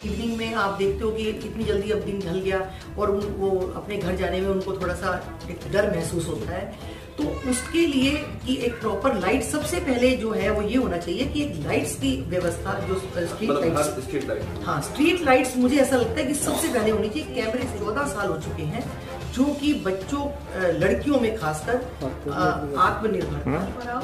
Evening में आप देखते हो कि कितनी जल्दी अब दिन ढल गया और वो अपने घर जाने में उनको थोड़ा सा एक डर महसूस होता है। तो उसके लिए कि एक प्रॉपर लाइट सबसे पहले जो है वो ये होना चाहिए कि एक लाइट्स की व्यवस्था जो स्ट्रीट लाइट्स, हाँ स्ट्रीट लाइट्स मुझे ऐसा लगता है कि सबसे पहले होनी चाहिए। कैमरे 14 साल हो चुके हैं जो कि बच्चों लड़कियों में खासकर आत्मनिर्भरता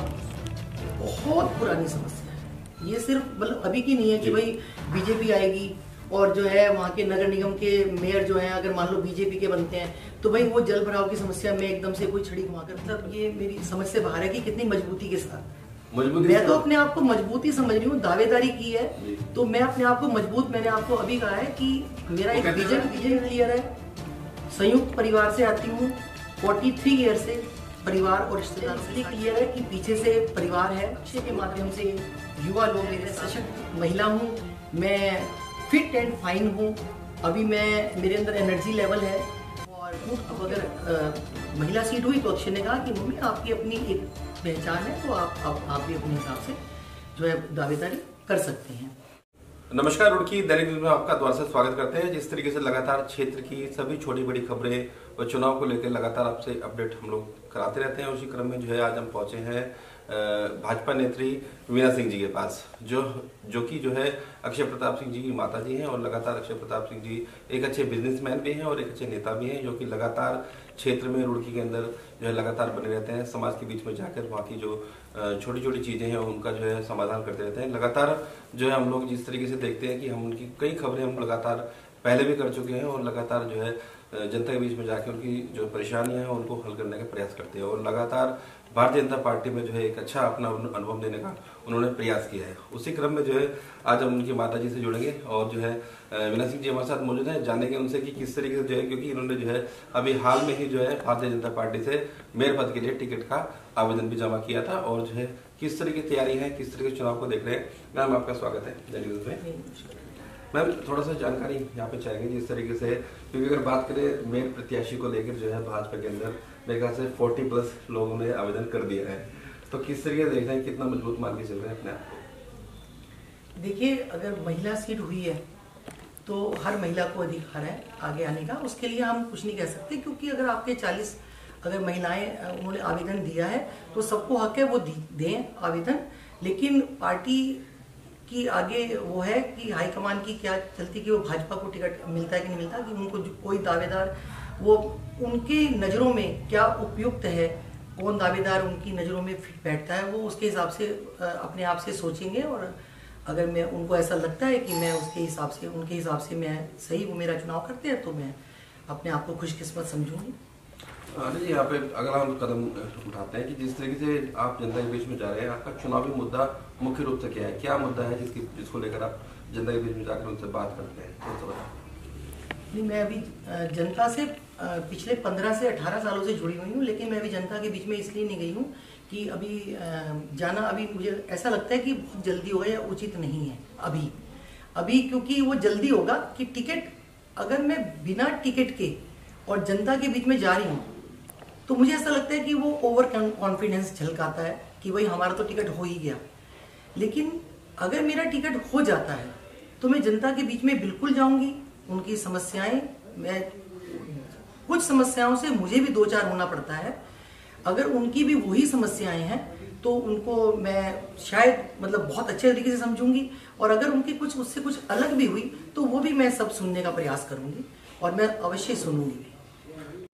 बहुत पुरानी समस्या है। ये सिर्फ मतलब अभी की नहीं है कि भाई बीजेपी आएगी और जो है वहाँ के नगर निगम के मेयर जो हैं अगर मान लो बीजेपी के बनते हैं तो भाई वो जल भराव की समस्या में एकदम से कोई छड़ी घुमाकर, मतलब ये मेरी समझ से बाहर है कि कितनी मजबूती के साथ मैं तो अपने आप को मजबूती समझ रही हूँ। दावेदारी की है तो मैं अपने आप को मजबूत, मैंने आपको अभी कहा है कि मेरा एक विजन क्लियर है। संयुक्त परिवार से आती हूँ, 43 ईयर से परिवार और रिश्तेदार से क्लियर है कि पीछे से परिवार है। अच्छे के माध्यम से युवा लोग, मेरे सशक्त महिला हूँ, मैं फिट एंड फाइन हूँ, अभी मैं मेरे अंदर एनर्जी लेवल है। और अब अगर महिला सीट हुई तो अक्षय ने कहा कि मम्मी आपकी अपनी एक पहचान है तो आप भी अपने हिसाब से जो है दावेदारी कर सकते हैं। नमस्कार, रुड़की दैनिक न्यूज में आपका द्वार से स्वागत करते हैं। जिस तरीके से लगातार क्षेत्र की सभी छोटी बड़ी खबरें और चुनाव को लेकर लगातार आपसे अपडेट हम लोग कराते रहते हैं, उसी क्रम में जो है आज हम पहुंचे हैं भाजपा नेत्री वीणा सिंह जी के पास, जो कि जो है अक्षय प्रताप सिंह जी की माता जी हैं। और लगातार अक्षय प्रताप सिंह जी एक अच्छे बिजनेसमैन भी हैं और एक अच्छे नेता भी हैं, जो कि लगातार क्षेत्र में रुड़की के अंदर जो है लगातार बने रहते हैं। समाज के बीच में जाकर वहाँ की जो छोटी छोटी चीजें हैं उनका जो है समाधान करते रहते हैं। लगातार जो है हम लोग जिस तरीके से देखते हैं कि हम उनकी कई खबरें हम लगातार पहले भी कर चुके हैं और लगातार जो है जनता के बीच में जाकर उनकी जो परेशानियां हैं उनको हल करने का प्रयास करते हैं। और लगातार भारतीय जनता पार्टी में जो है एक अच्छा अपना अनुभव देने का उन्होंने प्रयास किया है। उसी क्रम में जो है आज हम उनकी माता जी से जुड़ेंगे और जो है वीणा सिंह जी हमारे साथ मौजूद हैं, जानेंगे उनसे कि किस तरीके से जो है, क्योंकि इन्होंने जो है अभी हाल में ही जो है भारतीय जनता पार्टी से मेयर पद के लिए टिकट का आवेदन भी जमा किया था और जो है किस तरह की तैयारी है, किस तरह के चुनाव को देख रहे हैं। मैम आपका स्वागत है दैनिक न्यूज में। मैम थोड़ा सा जानकारी यहाँ पे चाहेंगे जिस तरीके से, क्योंकि अगर बात करें मेयर प्रत्याशी को लेकर जो है भाजपा के अंदर मेरे ख्याल से 40+ लोगों ने आवेदन कर दिया है, तो किस तरीके से देख रहे हैं, कितना मजबूत मान के चल रहे हैं अपने आप को? देखिए, अगर महिला सीट हुई है तो हर महिला को अधिकार है आगे आने का, उसके लिए हम कुछ नहीं कह सकते, क्योंकि अगर आपके 40 अगर महिलाएं उन्होंने आवेदन दिया है तो सबको हक है वो दें आवेदन। लेकिन पार्टी की आगे वो है कि हाईकमान की क्या चलती कि वो भाजपा को टिकट मिलता है कि नहीं मिलता, कि उनको कोई दावेदार वो उनके नज़रों में क्या उपयुक्त है, कौन दावेदार उनकी नज़रों में फिट बैठता है, वो उसके हिसाब से अपने आप से सोचेंगे। और अगर मैं उनको ऐसा लगता है कि मैं उसके हिसाब से उनके हिसाब से मैं सही वो मेरा चुनाव करते हैं तो मैं अपने आप को खुशकिस्मत समझूंगी। अरे जी, यहाँ पे अगर हम कदम उठाते हैं कि जिस तरीके से आप जनता के बीच में जा रहे हैं, आपका चुनावी मुद्दा मुख्य रूप से क्या है, क्या मुद्दा है जिसको लेकर आप जनता के बीच में जाकर उनसे बात करते हैं? नहीं, मैं अभी जनता से पिछले 15 से 18 सालों से जुड़ी हुई हूँ, लेकिन मैं अभी जनता के बीच में इसलिए नहीं गई हूँ कि अभी जाना अभी मुझे ऐसा लगता है कि बहुत जल्दी होगा या उचित नहीं है अभी, क्योंकि वो जल्दी होगा कि टिकट अगर मैं बिना टिकट के और जनता के बीच में जा रही हूँ तो मुझे ऐसा लगता है कि वो ओवर कॉन्फिडेंस झलकाता है कि भाई हमारा तो टिकट हो ही गया। लेकिन अगर मेरा टिकट हो जाता है तो मैं जनता के बीच में बिल्कुल जाऊंगी, उनकी समस्याएं, मैं कुछ समस्याओं से मुझे भी 2-4 होना पड़ता है, अगर उनकी भी वही समस्याएं हैं तो उनको मैं शायद मतलब बहुत अच्छे तरीके से समझूंगी, और अगर उनकी कुछ उससे कुछ अलग भी हुई तो वो भी मैं सब सुनने का प्रयास करूंगी और मैं अवश्य सुनूंगी।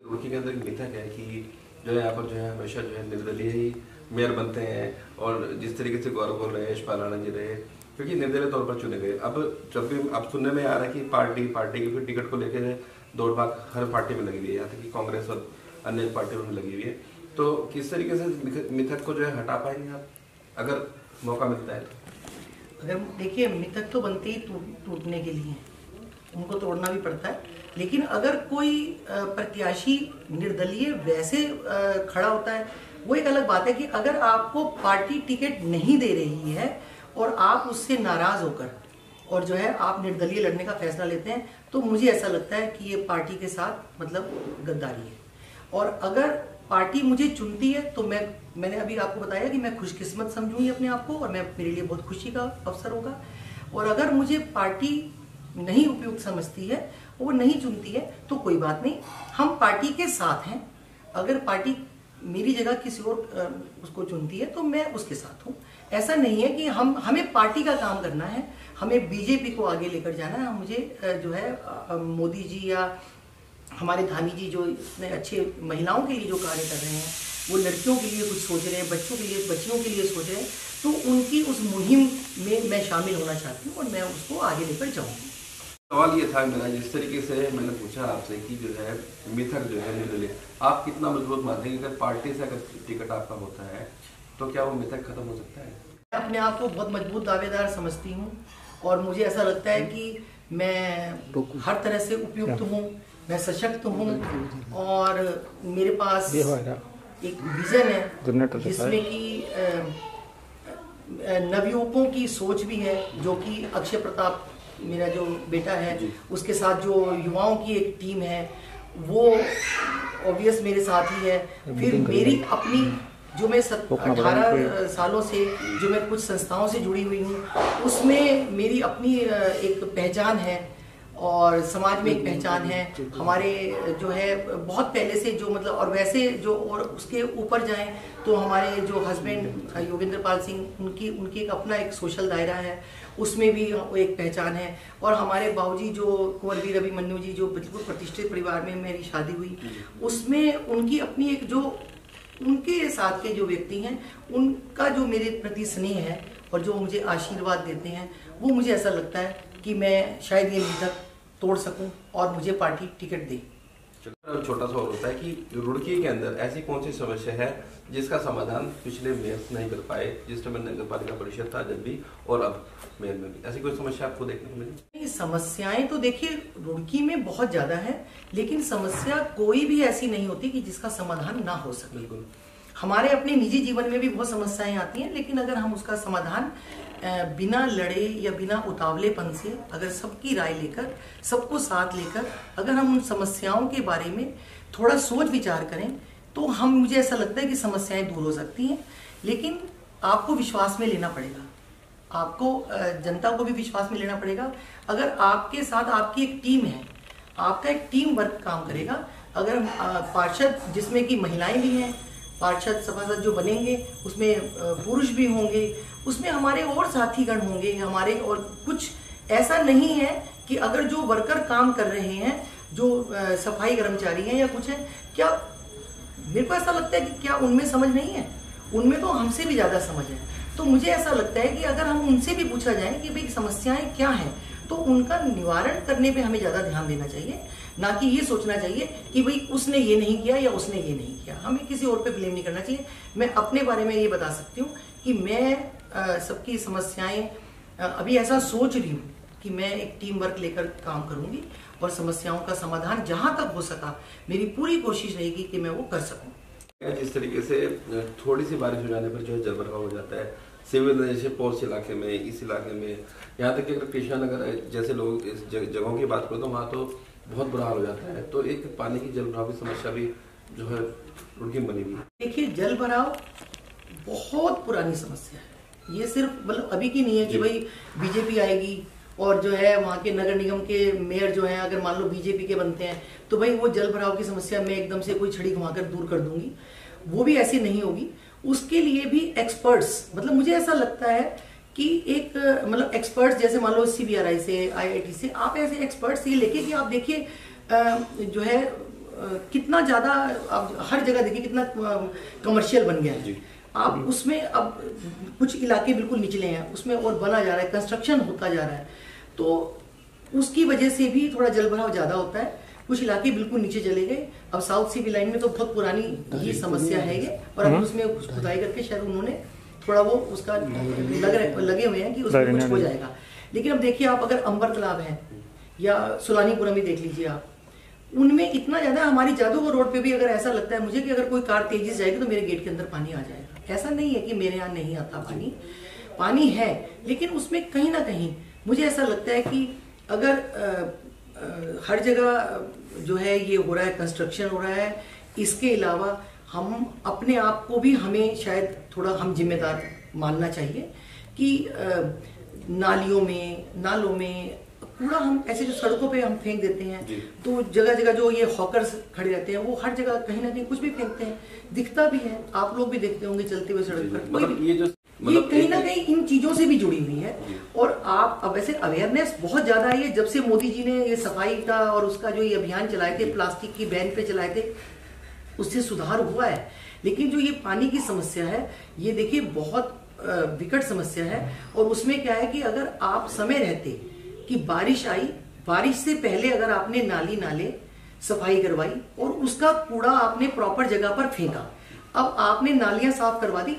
रुड़की के अंदर मिथक है कि जो है यहाँ पर जो है हमेशा जो है निर्दलीय ही मेयर बनते हैं, और जिस तरीके से गौरव बोल रहे हैं यशपाल राणा जी रहे, क्योंकि निर्दलीय तौर पर चुने गए। अब जब भी अब सुनने में आ रहा है कि पार्टी की फिर टिकट को लेकर दौड़ भाग हर पार्टी में लगी हुई है, यहाँ तक कि कांग्रेस और अन्य पार्टियों में लगी हुई है, तो किस तरीके से मिथक को जो है हटा पाएंगे आप अगर मौका मिलता है? अगर देखिए, मिथक तो बनते ही टूटने के लिए, उनको तोड़ना भी पड़ता है। लेकिन अगर कोई प्रत्याशी निर्दलीय वैसे खड़ा होता है, वो एक अलग बात है कि अगर आपको पार्टी टिकट नहीं दे रही है और आप उससे नाराज होकर और जो है आप निर्दलीय लड़ने का फैसला लेते हैं, तो मुझे ऐसा लगता है कि ये पार्टी के साथ मतलब गद्दारी है। और अगर पार्टी मुझे चुनती है तो मैंने अभी आपको बताया कि मैं खुशकिस्मत समझूंगी अपने आप को, और मैं मेरे लिए बहुत खुशी का अवसर होगा। और अगर मुझे पार्टी नहीं उपयुक्त समझती है, वो नहीं चुनती है, तो कोई बात नहीं, हम पार्टी के साथ हैं। अगर पार्टी मेरी जगह किसी और उसको चुनती है तो मैं उसके साथ हूँ। ऐसा नहीं है कि हमें पार्टी का काम करना है, हमें बीजेपी को आगे लेकर जाना है। मुझे जो है मोदी जी या हमारे धामी जी जो इतने अच्छे महिलाओं के लिए जो कार्य कर रहे हैं, वो लड़कियों के लिए कुछ सोच रहे हैं, बच्चों के लिए, बच्चियों के लिए सोच रहे हैं, तो उनकी उस मुहिम में मैं शामिल होना चाहती हूँ और मैं उसको आगे लेकर जाऊँगी। सवाल ये था मेरा, जिस तरीके से मैंने पूछा आपसे कि जो है मिथक जो है निर्दलीय, आप कितना मजबूत मानते हैं कि अगर पार्टी से अगर टिकट आपका होता है तो क्या वो मिथक खत्म हो सकता है? मैं अपने आप को बहुत मजबूत दावेदार समझती हूँ और मुझे ऐसा लगता है कि मैं हर तरह से उपयुक्त हूँ, मैं सशक्त हूँ और मेरे पास एक विजन है जिसमें कि नवयुवकों की सोच भी है, जो कि अक्षय प्रताप मेरा जो बेटा है उसके साथ जो युवाओं की एक टीम है वो ऑब्वियस मेरे साथ ही है। फिर मेरी अपनी जो मैं 18 सालों से जो मैं कुछ संस्थाओं से जुड़ी हुई हूँ, उसमें मेरी अपनी एक पहचान है और समाज में एक पहचान है हमारे जो है बहुत पहले से जो मतलब, और वैसे जो और उसके ऊपर जाएं तो हमारे जो हस्बैंड योगेंद्र पाल सिंह, उनकी एक अपना एक सोशल दायरा है, उसमें भी एक पहचान है। और हमारे बाबूजी जो कुंवर वीर अभिमन्यु जी जो बिल्कुल प्रतिष्ठित परिवार में मेरी शादी हुई, उसमें उनकी अपनी एक जो उनके साथ के जो व्यक्ति हैं उनका जो मेरे प्रति स्नेह है और जो मुझे आशीर्वाद देते हैं, वो मुझे ऐसा लगता है कि मैं शायद ये मिथक तोड़ सकूं और मुझे पार्टी टिकट दे। छोटा सा और होता है कि रुड़की के अंदर ऐसी कौन सी समस्या है जिसका समाधान पिछले मेयर नहीं कर पाए, जिस समय नगर पालिका परिषद था जब भी और अब मेयर में भी, ऐसी कोई समस्या आपको देखने को मिली? समस्याएं तो देखिए रुड़की में बहुत ज्यादा है, लेकिन समस्या कोई भी ऐसी नहीं होती कि जिसका समाधान ना हो सके। बिल्कुल, हमारे अपने निजी जीवन में भी बहुत समस्याएं आती हैं, लेकिन अगर हम उसका समाधान बिना लड़े या बिना उतावलेपन से, अगर सबकी राय लेकर, सबको साथ लेकर, अगर हम उन समस्याओं के बारे में थोड़ा सोच विचार करें तो मुझे ऐसा लगता है कि समस्याएं दूर हो सकती हैं। लेकिन आपको विश्वास में लेना पड़ेगा, आपको जनता को भी विश्वास में लेना पड़ेगा। अगर आपके साथ आपकी एक टीम है, आपका एक टीम वर्क काम करेगा, अगर पार्षद जिसमें कि महिलाएं भी हैं, पार्षद सभासद जो बनेंगे उसमें पुरुष भी होंगे, उसमें हमारे और साथीगण होंगे हमारे, और कुछ ऐसा नहीं है कि अगर जो वर्कर काम कर रहे हैं, जो सफाई कर्मचारी हैं या कुछ है, क्या मेरे को ऐसा लगता है कि क्या उनमें समझ नहीं है? उनमें तो हमसे भी ज्यादा समझ है। तो मुझे ऐसा लगता है कि अगर हम उनसे भी पूछा जाए कि भाई समस्याएं क्या हैं, तो उनका निवारण करने पे हमें ज्यादा ध्यान देना चाहिए, ना कि ये सोचना चाहिए कि भाई उसने ये नहीं किया या उसने ये नहीं किया। हमें किसी और पे ब्लेम नहीं करना चाहिए। मैं अपने बारे में ये बता सकती हूँ कि मैं सबकी समस्याएं अभी ऐसा सोच रही हूँ कि मैं एक टीम वर्क लेकर काम करूंगी और समस्याओं का समाधान जहां तक हो सका मेरी पूरी कोशिश रहेगी कि मैं वो कर सकूं। जिस तरीके से थोड़ी सी बारिश हो जाने पर जो है जलभराव हो जाता है, सिविल जैसे पोस्ट इलाके में, इस इलाके में, यहाँ तक कि अगर कृष्णा नगर जैसे लोग इस जगहों की बात करो तो वहाँ तो बहुत बुरा हाल हो जाता है। तो एक पानी की जलभराव की समस्या भी जो है रुड़की बनी हुई है। देखिए, जलभराव बहुत पुरानी समस्या है, ये सिर्फ मतलब अभी की नहीं है कि भाई बीजेपी आएगी और जो है वहाँ के नगर निगम के मेयर जो है अगर मान लो बीजेपी के बनते हैं तो भाई वो जल भराव की समस्या मैं एकदम से कोई छड़ी घुमाकर दूर कर दूंगी, वो भी ऐसी नहीं होगी। उसके लिए भी एक्सपर्ट्स, मतलब मुझे ऐसा लगता है कि एक मतलब एक्सपर्ट्स जैसे मान लो CBRI से, IIT से, आप ऐसे एक्सपर्ट्स ये लेके कि आप देखिए जो है कितना ज्यादा आप हर जगह देखिए कितना कमर्शियल बन गया है। आप उसमें अब कुछ इलाके बिल्कुल निचले हैं, उसमें और बना जा रहा है, कंस्ट्रक्शन होता जा रहा है, तो उसकी वजह से भी थोड़ा जलभराव ज्यादा होता है। कुछ इलाके बिल्कुल नीचे चले गए। अब साउथ सीबी लाइन में तो बहुत पुरानी ये समस्या है ये, और अब उसमें खुदाई करके शायद उन्होंने थोड़ा वो उसका लगे हुए हैं कि उसमें कुछ हो जाएगा। लेकिन अब देखिए, आप अगर अंबर तालाब है या सुलानीपुरम ही देख लीजिए आप, उनमें इतना ज्यादा, हमारी जादूगर रोड पे भी अगर ऐसा लगता है मुझे कि अगर कोई कार तेजी से जाएगी तो मेरे गेट के अंदर पानी आ जाएगा। ऐसा नहीं है कि मेरे यहाँ नहीं आता पानी, पानी है, लेकिन उसमें कहीं ना कहीं मुझे ऐसा लगता है कि अगर हर जगह जो है ये हो रहा है, कंस्ट्रक्शन हो रहा है, इसके अलावा हम अपने आप को भी हमें शायद थोड़ा हम जिम्मेदार मानना चाहिए कि नालों में कूड़ा हम ऐसे जो सड़कों पे हम फेंक देते हैं, तो जगह जगह जो ये हॉकर्स खड़े रहते हैं वो हर जगह कहीं ना कहीं कुछ भी फेंकते हैं, दिखता भी है, आप लोग भी देखते होंगे चलते हुए सड़क पर। मतलब ये कहीं ना कहीं इन चीजों से भी जुड़ी हुई है। और आप अब वैसे अवेयरनेस बहुत ज्यादा है, जब से मोदी जी ने ये सफाई का और उसका जो ये अभियान चलाए थे, प्लास्टिक की बैन पे चलाए थे, उससे सुधार हुआ है। लेकिन जो ये पानी की समस्या है, ये देखिए बहुत विकट समस्या है। और उसमें क्या है कि अगर आप समय रहते कि बारिश आई, बारिश से पहले अगर आपने नाली नाले सफाई करवाई और उसका कूड़ा आपने प्रॉपर जगह पर फेंका, अब आपने नालियां साफ करवा दी,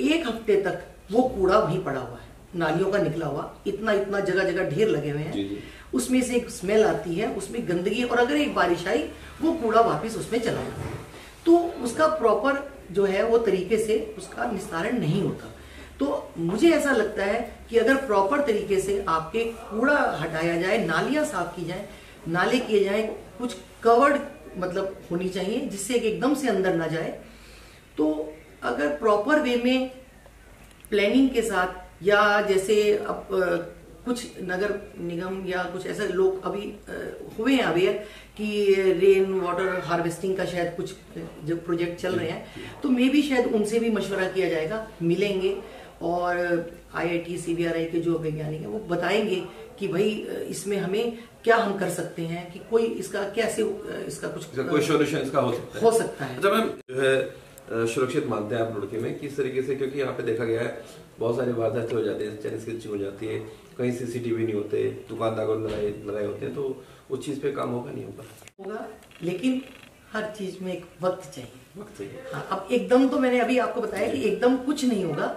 1 हफ्ते तक वो कूड़ा वहीं पड़ा हुआ है, नालियों का निकला हुआ, इतना इतना जगह जगह ढेर लगे हुए हैं, उसमें से एक स्मेल आती है, उसमें गंदगी, और अगर एक बारिश आई वो कूड़ा वापस उसमें चला जाता है, तो उसका प्रॉपर जो है वो तरीके से उसका निस्तारण नहीं होता। तो मुझे ऐसा लगता है कि अगर प्रॉपर तरीके से आपके कूड़ा हटाया जाए, नालियां साफ की जाए, नाले किए जाए, कुछ कवर्ड मतलब होनी चाहिए जिससे एकदम से अंदर ना जाए, तो अगर प्रॉपर वे में प्लानिंग के साथ, या जैसे अब कुछ नगर निगम या कुछ ऐसे लोग अभी हुए हैं अवेयर कि रेन वाटर हार्वेस्टिंग का शायद कुछ जो प्रोजेक्ट चल रहे हैं, तो मे भी शायद उनसे भी मशवरा किया जाएगा, मिलेंगे और IIT CBRI के जो वैज्ञानिक हैं वो बताएंगे कि भाई इसमें हमें क्या हम कर सकते हैं, कि कोई इसका कैसे इसका कुछ कोई सोल्यूशन इसका हो सकता है। जब हम जो है सुरक्षित मानते हैं आप रुड़की में किस तरीके से, क्योंकि यहाँ पे देखा गया है बहुत सारी वारदातें हो जाती है, चैलेंज स्केचिंग हो जाती है, कहीं CCTV नहीं होते, दुकानदार को लड़ाई होते हैं, तो उस चीज पे काम होगा नहीं होगा, लेकिन हर चीज में एक वक्त चाहिए। हाँ, अब एकदम तो मैंने अभी आपको बताया कि एकदम कुछ नहीं होगा,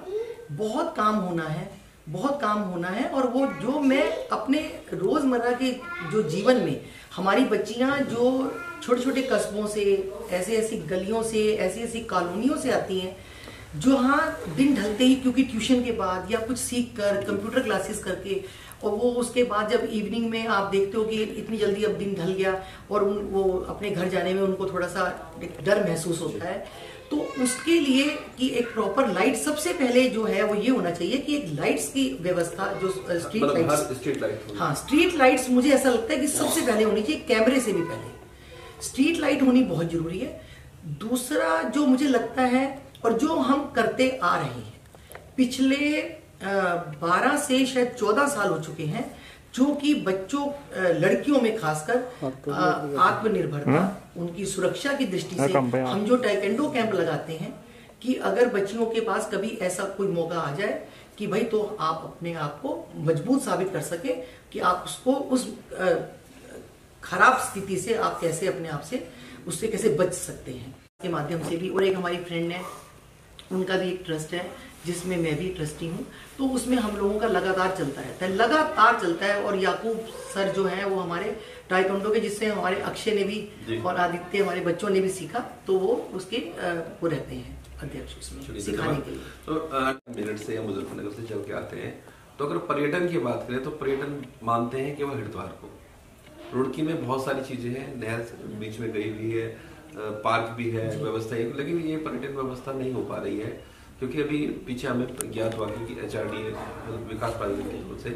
बहुत काम होना है, बहुत काम होना है। और वो जो मैं अपने रोजमर्रा के जो जीवन में, हमारी बच्चियां जो छोटे छोटे कस्बों से, ऐसी ऐसी गलियों से, ऐसी ऐसी कॉलोनियों से आती हैं, जो हाँ दिन ढलते ही, क्योंकि ट्यूशन के बाद या कुछ सीख कर, कंप्यूटर क्लासेस करके, और वो उसके बाद जब इवनिंग में आप देखते हो कि इतनी जल्दी अब दिन ढल गया और वो अपने घर जाने में उनको थोड़ा सा डर महसूस होता है, तो उसके लिए कि एक प्रॉपर लाइट सबसे पहले जो है वो ये होना चाहिए कि एक लाइट्स की व्यवस्था, जो स्ट्रीट लाइट्स, हाँ स्ट्रीट लाइट्स मुझे ऐसा लगता है कि सबसे पहले होनी चाहिए, कैमरे से भी पहले स्ट्रीट लाइट होनी बहुत जरूरी है। दूसरा जो मुझे लगता है और जो हम करते आ रहे हैं, पिछले 12 से शायद 14 साल हो चुके हैं, जो कि बच्चों, लड़कियों में खासकर आत्मनिर्भरता, उनकी सुरक्षा की दृष्टि से हम जो टाइकेंडो कैंप लगाते हैं, कि अगर बच्चियों के पास कभी ऐसा कोई मौका आ जाए कि भाई, तो आप अपने आप को मजबूत साबित कर सके कि आप उसको उस खराब स्थिति से आप कैसे अपने आप से उससे कैसे बच सकते हैं, के माध्यम से भी। और एक हमारी फ्रेंड है, उनका भी एक ट्रस्ट है जिसमें मैं भी ट्रस्टी हूँ, तो उसमें हम लोगों का लगातार चलता रहता है, लगातार चलता है। और याकूब सर जो हैं वो हमारे टाइकोंडो के, जिससे हमारे अक्षय ने भी और आदित्य हमारे बच्चों ने भी सीखा, तो वो उसके वो रहते हैं अध्यक्ष उसमें सिखाने के लिए। तो मेरठ से या मुजफ्फरनगर से चल के आते हैं, तो अगर पर्यटन की बात करें तो पर्यटन मानते हैं केवल हरिद्वार को। रुड़की में बहुत सारी चीजें हैं, नहर बीच में गई हुई है, पार्क भी है, व्यवस्था है, लेकिन ये पर्यटन व्यवस्था नहीं हो पा रही है, क्योंकि अभी पीछे हमें ज्ञात हुआ कि HRD विकास प्राधिकरण की तरफ से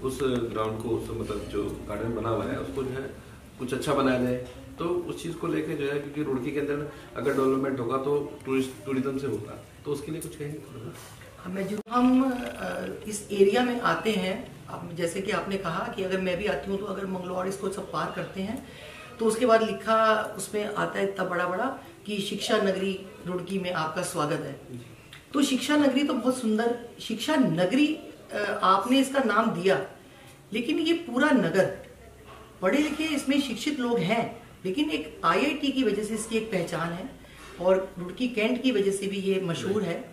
उस ग्राउंड को, उस मतलब जो गार्डन बना हुआ है उसको जो है कुछ अच्छा बनाया जाए, तो उस चीज को लेके जो है, क्योंकि रुड़की के अंदर अगर डेवलपमेंट होगा तो टूरिज्म से होगा, तो उसके लिए कुछ कहेंगे? हमें जो हम इस एरिया में आते हैं, जैसे कि आपने कहा कि अगर मैं भी आती हूँ, तो अगर मंगलौर इसको सब पार करते हैं, तो उसके बाद लिखा उसमें आता है इतना बड़ा बड़ा कि शिक्षा नगरी रुड़की में आपका स्वागत है। तो शिक्षा नगरी तो बहुत सुंदर, शिक्षा नगरी आपने इसका नाम दिया, लेकिन ये पूरा नगर पढ़े लिखे इसमें शिक्षित लोग हैं, लेकिन एक IIT की वजह से इसकी एक पहचान है, और रुड़की कैंट की वजह से भी ये मशहूर है।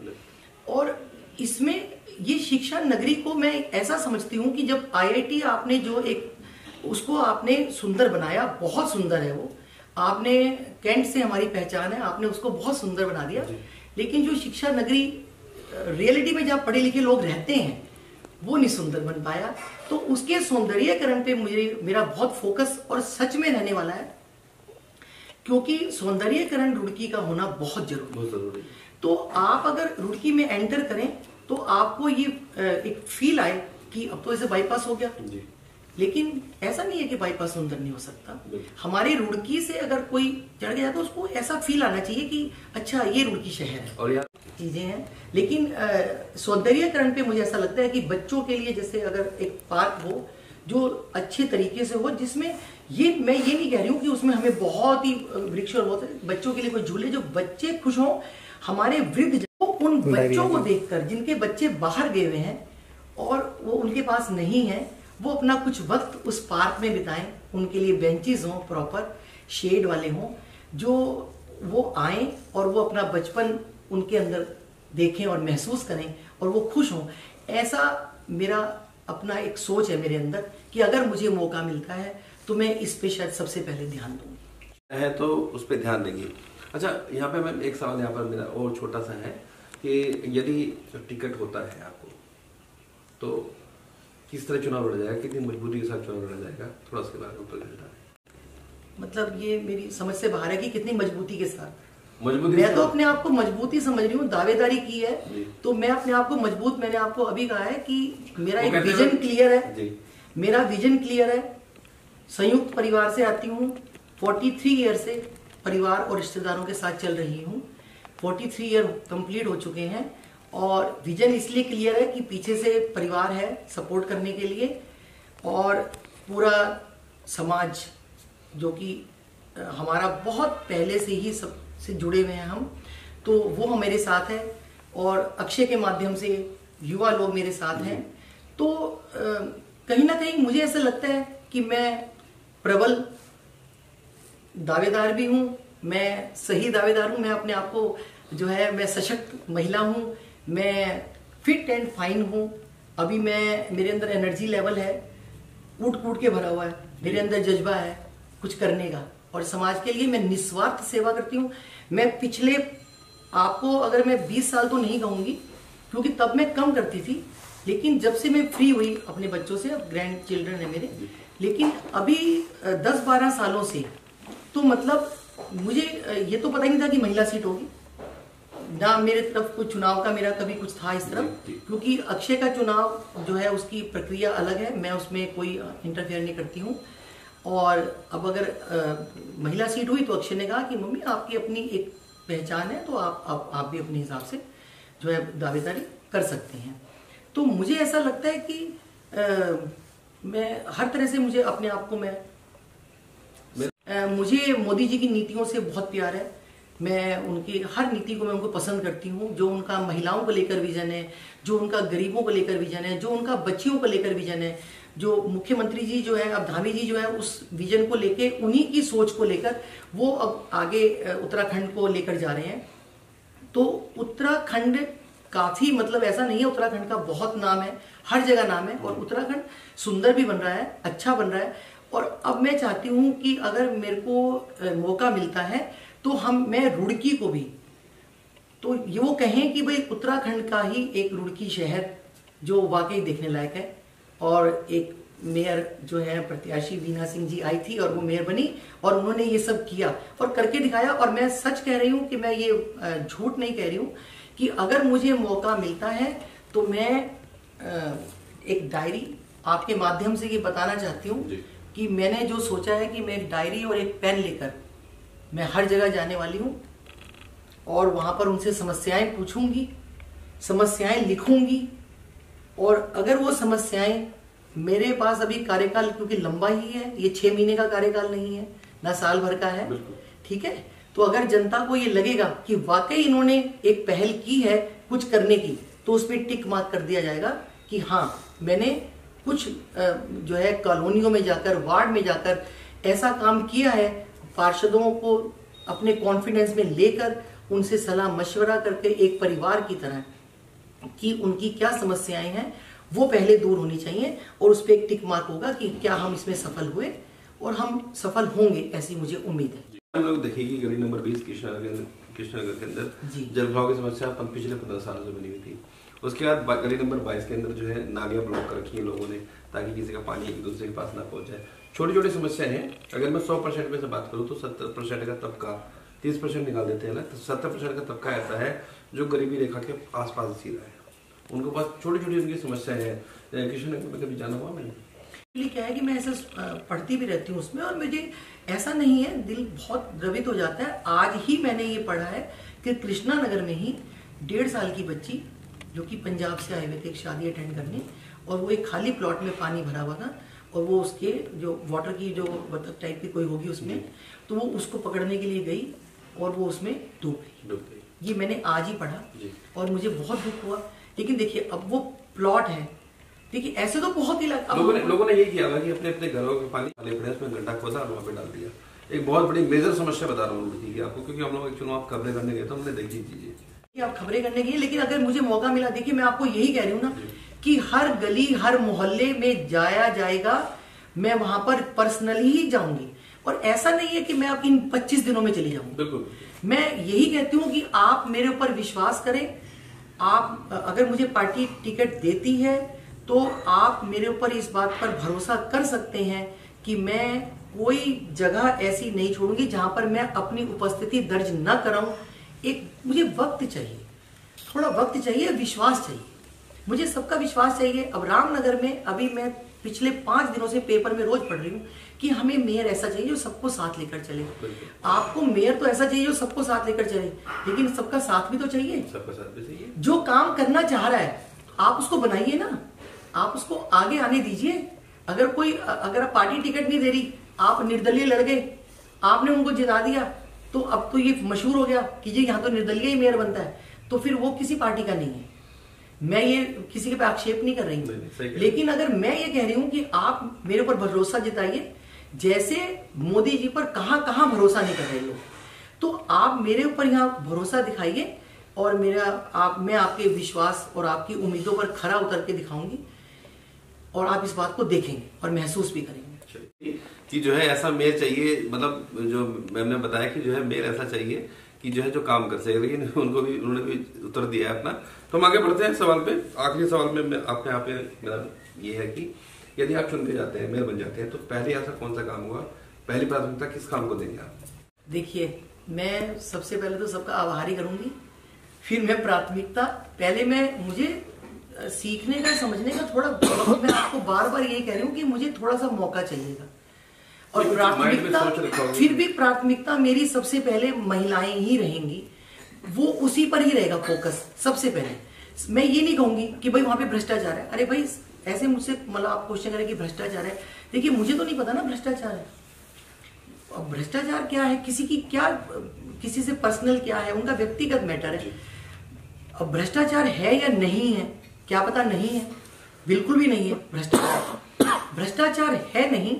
और इसमें ये शिक्षा नगरी को मैं ऐसा समझती हूँ कि जब IIT आपने जो एक उसको आपने सुंदर बनाया, बहुत सुंदर है वो, आपने कैंट से हमारी पहचान है, आपने उसको बहुत सुंदर बना दिया, लेकिन जो शिक्षा नगरी रियलिटी में जहाँ पढ़े लिखे लोग रहते हैं वो नहीं सुंदर बन पाया। तो उसके सौंदर्यीकरण पे मेरा बहुत फोकस और सच में रहने वाला है, क्योंकि सौंदर्यीकरण रुड़की का होना बहुत जरूरी। तो आप अगर रुड़की में एंटर करें तो आपको ये एक फील आए कि अब तो ऐसे बाईपास हो गया, लेकिन ऐसा नहीं है कि बाईपास सुंदर नहीं हो सकता। हमारे रुड़की से अगर कोई चढ़ गया तो उसको ऐसा फील आना चाहिए कि अच्छा ये रुड़की शहर है और यार चीजें हैं। लेकिन सौंदर्यकरण पे मुझे ऐसा लगता है कि बच्चों के लिए जैसे अगर एक पार्क हो जो अच्छे तरीके से हो, जिसमें मैं ये नहीं कह रही हूँ कि उसमें हमें बहुत ही वृक्ष और बहुत बच्चों के लिए कोई झूले, जो बच्चे खुश हों, हमारे वृद्ध उन बच्चों को देखकर जिनके बच्चे बाहर गए हुए हैं और वो उनके पास नहीं है, वो अपना कुछ वक्त उस पार्क में बिताएं। उनके लिए बेंचेस हों, प्रॉपर शेड वाले हों, जो वो आए और वो अपना बचपन उनके अंदर देखें और महसूस करें और वो खुश हों। ऐसा मेरा अपना एक सोच है मेरे अंदर कि अगर मुझे मौका मिलता है तो मैं इस पे शायद सबसे पहले ध्यान दूंगी है तो उस पर ध्यान देंगे। अच्छा, यहाँ पे मैं एक सवाल यहाँ पर मेरा और छोटा सा है कि यदि टिकट होता है आपको तो किस तरह चुनाव लड़ा जाएगा, कितनी मजबूती के साथ चुनाव लड़ा जाएगा, थोड़ा उसके बारे में बताएं। मतलब ये मेरी समझ से बाहर है कि कितनी मजबूती के साथ। मजबूती मैं तो अपने आप को मजबूती समझ रही हूँ, दावेदारी की है तो मैं अपने आप को मजबूत, मैंने आपको अभी कहा है कि मेरा एक विजन क्लियर है, मेरा विजन क्लियर है। संयुक्त परिवार से आती हूँ, 43 ईयर से परिवार और रिश्तेदारों के साथ चल रही हूँ, 43 ईयर कंप्लीट हो चुके हैं और विजन इसलिए क्लियर है कि पीछे से परिवार है सपोर्ट करने के लिए और पूरा समाज जो कि हमारा बहुत पहले से ही सब से जुड़े हुए हैं हम, तो वो मेरे साथ है और अक्षय के माध्यम से युवा लोग मेरे साथ हैं। तो कहीं ना कहीं मुझे ऐसा लगता है कि मैं प्रबल दावेदार भी हूँ, मैं सही दावेदार हूँ, मैं अपने आप को जो है मैं सशक्त महिला हूँ, मैं फिट एंड फाइन हूँ। अभी मेरे अंदर एनर्जी लेवल है, कूट कूट के भरा हुआ है, मेरे अंदर जज्बा है कुछ करने का और समाज के लिए मैं निस्वार्थ सेवा करती हूँ। मैं पिछले आपको अगर मैं 20 साल तो नहीं कहूँगी क्योंकि तब मैं कम करती थी, लेकिन जब से मैं फ्री हुई अपने बच्चों से, अब ग्रैंड चिल्ड्रन है मेरे, लेकिन अभी 10-12 सालों से तो मतलब मुझे ये तो पता ही नहीं था कि महिला सीट होगी ना। मेरे तरफ कोई चुनाव का मेरा कभी कुछ था इस तरफ, क्योंकि अक्षय का चुनाव जो है उसकी प्रक्रिया अलग है, मैं उसमें कोई इंटरफेयर नहीं करती हूँ। और अब अगर महिला सीट हुई तो अक्षय ने कहा कि मम्मी आपकी अपनी एक पहचान है तो आप भी अपने हिसाब से जो है दावेदारी कर सकते हैं। तो मुझे ऐसा लगता है कि मैं हर तरह से मुझे अपने आप को मुझे मोदी जी की नीतियों से बहुत प्यार है। मैं उनकी हर नीति को मैं उनको पसंद करती हूँ, जो उनका महिलाओं को लेकर विजन है, जो उनका गरीबों को लेकर विजन है, जो उनका बच्चियों को लेकर विजन है, जो मुख्यमंत्री जी जो है अब धामी जी जो है उस विजन को लेके, उन्हीं की सोच को लेकर वो अब आगे उत्तराखंड को लेकर जा रहे हैं। तो उत्तराखंड काफी मतलब ऐसा नहीं है, उत्तराखंड का बहुत नाम है, हर जगह नाम है और उत्तराखंड सुंदर भी बन रहा है, अच्छा बन रहा है। और अब मैं चाहती हूँ कि अगर मेरे को मौका मिलता है तो मैं रुड़की को भी तो ये वो कहें कि भाई उत्तराखंड का ही एक रुड़की शहर जो वाकई देखने लायक है। और एक मेयर जो है प्रत्याशी वीना सिंह जी आई थी और वो मेयर बनी और उन्होंने ये सब किया और करके दिखाया। और मैं सच कह रही हूँ कि मैं ये झूठ नहीं कह रही हूँ कि अगर मुझे मौका मिलता है तो मैं एक डायरी आपके माध्यम से ये बताना चाहती हूँ कि मैंने जो सोचा है कि मैं एक डायरी और एक पेन लेकर मैं हर जगह जाने वाली हूँ और वहां पर उनसे समस्याएं पूछूंगी, समस्याएं लिखूंगी। और अगर वो समस्याएं मेरे पास अभी कार्यकाल क्योंकि लंबा ही है, ये 6 महीने का कार्यकाल नहीं है ना साल भर का है, ठीक है। तो अगर जनता को ये लगेगा कि वाकई इन्होंने एक पहल की है कुछ करने की, तो उस पर टिक मार्क कर दिया जाएगा कि हाँ मैंने कुछ जो है कॉलोनियों में जाकर, वार्ड में जाकर ऐसा काम किया है, पार्षदों को अपने कॉन्फिडेंस में लेकर उनसे सलाह मशवरा करके एक परिवार की तरह कि उनकी क्या समस्याएं हैं वो पहले दूर होनी चाहिए और उस पर एक टिक मार्क होगा कि क्या हम इसमें सफल हुए और हम सफल होंगे, ऐसी मुझे उम्मीद है। हम लोग देखेंगे गली नंबर 20 कृष्णनगर के अंदर जलभराव की समस्या पिछले 15 सालों से बनी हुई थी। उसके बाद गली नंबर 22 के अंदर जो है नालियां ब्लॉक कर रखी है लोगों ने ताकि किसी का पानी एक दूसरे के पास ना पहुंच जाए। छोटी छोटी समस्याएं हैं। अगर मैं 100% में से बात करूं तो 70% का तबका, 30% निकाल देते हैं ना, तो 70% का तबका ऐसा है जो गरीबी रेखा के आसपास सीधा है। उनके पास छोटी छोटी उनकी समस्याएं हैं। कृष्णनगर में कभी जाना हुआ मैंने क्या है कि मैं ऐसा पढ़ती भी रहती हूँ उसमें, और मुझे ऐसा नहीं है, दिल बहुत द्रवित हो जाता है। आज ही मैंने ये पढ़ा है कि कृष्णा नगर में ही 1.5 साल की बच्ची जो कि पंजाब से आए हुए थे एक शादी अटेंड करने, और वो एक खाली प्लॉट में पानी भरा हुआ था, और वो उसके जो वाटर की जो बतख टाइप की कोई होगी उसमें, तो वो उसको पकड़ने के लिए गई और वो उसमें डूब गई। ये मैंने आज ही पढ़ा और मुझे बहुत दुख हुआ। लेकिन देखिए अब वो प्लॉट है, देखिए ऐसे तो बहुत ही लोगों ने ये किया हुआ कि अपने अपने घरों के पानी उसमें गड्ढा खोदा और वहाँ पे डाल दिया। एक बहुत बड़ी मेजर समस्या बता रहा हूँ आपको, क्योंकि हम लोग एक चुनाव खबरें करने गए तो हमने देखी चीजें। आप खबरें करने गए, लेकिन अगर मुझे मौका मिला, देखिए मैं आपको यही कह रही हूँ ना कि हर गली हर मोहल्ले में जाया जाएगा, मैं वहां पर पर्सनली ही जाऊंगी। और ऐसा नहीं है कि मैं अब इन 25 दिनों में चली जाऊंगी। बिल्कुल, मैं यही कहती हूँ कि आप मेरे ऊपर विश्वास करें। आप अगर मुझे पार्टी टिकट देती है तो आप मेरे ऊपर इस बात पर भरोसा कर सकते हैं कि मैं कोई जगह ऐसी नहीं छोड़ूंगी जहां पर मैं अपनी उपस्थिति दर्ज न कराऊं। एक मुझे वक्त चाहिए, थोड़ा वक्त चाहिए, विश्वास चाहिए, मुझे सबका विश्वास चाहिए। अब रामनगर में अभी मैं पिछले 5 दिनों से पेपर में रोज पढ़ रही हूँ कि हमें मेयर ऐसा चाहिए जो सबको साथ लेकर चले। आपको मेयर तो ऐसा चाहिए जो सबको साथ लेकर चले, लेकिन सबका साथ भी तो चाहिए। सबका साथ भी चाहिए। जो काम करना चाह रहा है आप उसको बनाइए ना, आप उसको आगे आने दीजिए। अगर आप पार्टी टिकट नहीं दे रही, आप निर्दलीय लड़ गए, आपने उनको जिता दिया, तो अब तो ये मशहूर हो गया कि जी यहाँ तो निर्दलीय ही मेयर बनता है, तो फिर वो किसी पार्टी का नहीं है। मैं ये किसी के पे आक्षेप नहीं कर रही हूँ, लेकिन अगर मैं ये कह रही हूँ कि आप मेरे ऊपर भरोसा जताइए, जैसे मोदी जी पर कहां कहां भरोसा नहीं कर रहे लोग, तो आप मेरे ऊपर यहाँ भरोसा दिखाइए और मैं आपके विश्वास और आपकी उम्मीदों पर खरा उतर के दिखाऊंगी, और आप इस बात को देखेंगे और महसूस भी करेंगे कि जो है ऐसा मेयर चाहिए। मतलब जो मैम ने बताया कि जो है मेयर ऐसा चाहिए कि जो है जो काम कर सके, लेकिन उन्होंने भी उत्तर दिया है अपना। तो हम आगे बढ़ते हैं सवाल पे। आखिरी सवाल में आपने यहाँ पे मेरा ये है कि यदि आप चुन के जाते हैं, मेयर बन जाते हैं, तो पहले ऐसा कौन सा काम होगा, पहली प्राथमिकता किस काम को देंगे आप? देखिए, मैं सबसे पहले तो सबका आभार ही करूंगी, फिर मैं प्राथमिकता, पहले मुझे सीखने का, समझने का थोड़ा, मैं आपको बार बार यही कह रही हूँ कि मुझे थोड़ा सा मौका चाहिएगा। और प्राथमिकता, फिर भी प्राथमिकता मेरी सबसे पहले महिलाएं ही रहेंगी, वो उसी पर ही रहेगा फोकस सबसे पहले। मैं ये नहीं कहूंगी कि भाई वहां पे भ्रष्टाचार है। अरे भाई, ऐसे मुझसे मतलब आप क्वेश्चन करें कि भ्रष्टाचार है, देखिए मुझे तो नहीं पता ना भ्रष्टाचार है। अब भ्रष्टाचार क्या है, किसी से पर्सनल क्या है, उनका व्यक्तिगत मैटर है। अब भ्रष्टाचार है या नहीं है, क्या पता नहीं है, बिल्कुल भी नहीं है भ्रष्टाचार है नहीं।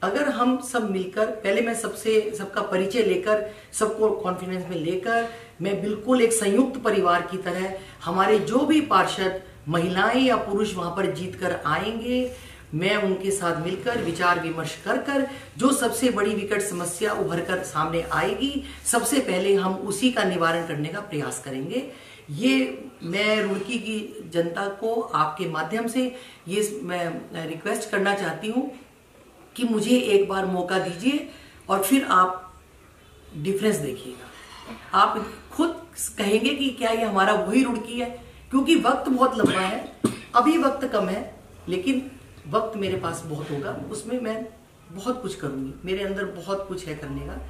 अगर हम सब मिलकर, पहले मैं सबका परिचय लेकर, सबको कॉन्फिडेंस में लेकर, मैं बिल्कुल एक संयुक्त परिवार की तरह, हमारे जो भी पार्षद महिलाएं या पुरुष वहां पर जीत कर आएंगे, मैं उनके साथ मिलकर विचार विमर्श कर जो सबसे बड़ी विकट समस्या उभर कर सामने आएगी, सबसे पहले हम उसी का निवारण करने का प्रयास करेंगे। ये मैं रुड़की की जनता को आपके माध्यम से ये मैं रिक्वेस्ट करना चाहती हूँ कि मुझे एक बार मौका दीजिए और फिर आप डिफरेंस देखिएगा। आप खुद कहेंगे कि क्या ये हमारा वही रुड़की है, क्योंकि वक्त बहुत लंबा है, अभी वक्त कम है, लेकिन वक्त मेरे पास बहुत होगा, उसमें मैं बहुत कुछ करूंगी। मेरे अंदर बहुत कुछ है करने का,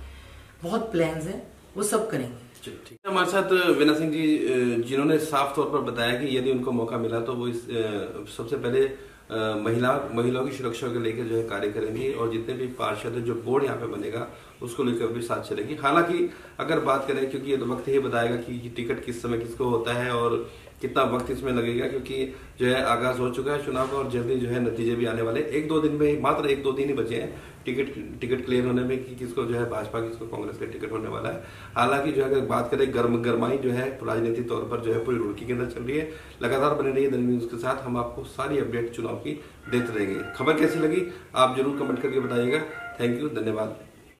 बहुत प्लान्स हैं, वो सब करेंगे। ठीक है, हमारे साथ वीना सिंह जी, जिन्होंने साफ तौर पर बताया कि यदि उनको मौका मिला तो वो सबसे पहले महिलाओं की सुरक्षा को लेकर जो है कार्य करेंगी, और जितने भी पार्षद है, जो बोर्ड यहाँ पे बनेगा उसको लेकर भी साथ चलेगी। हालांकि अगर बात करें, क्योंकि ये तो वक्त ही बताएगा कि टिकट किस समय किसको होता है और कितना वक्त इसमें लगेगा, क्योंकि जो है आगाज हो चुका है चुनाव का और जल्दी जो है नतीजे भी आने वाले। 1-2 दिन में, मात्र 1-2 दिन ही बचे हैं टिकट क्लियर होने में कि किसको जो है भाजपा, किसको कांग्रेस का टिकट होने वाला है। हालांकि जो है अगर बात करें, गरमाई जो है राजनीतिक तौर पर जो है पूरी रुड़की के अंदर चल रही है। लगातार बने रहिए दैनिक न्यूज के साथ, हम आपको सारी अपडेट चुनाव की देते रहेंगे। खबर कैसी लगी आप जरूर कमेंट करके बताइएगा। थैंक यू, धन्यवाद।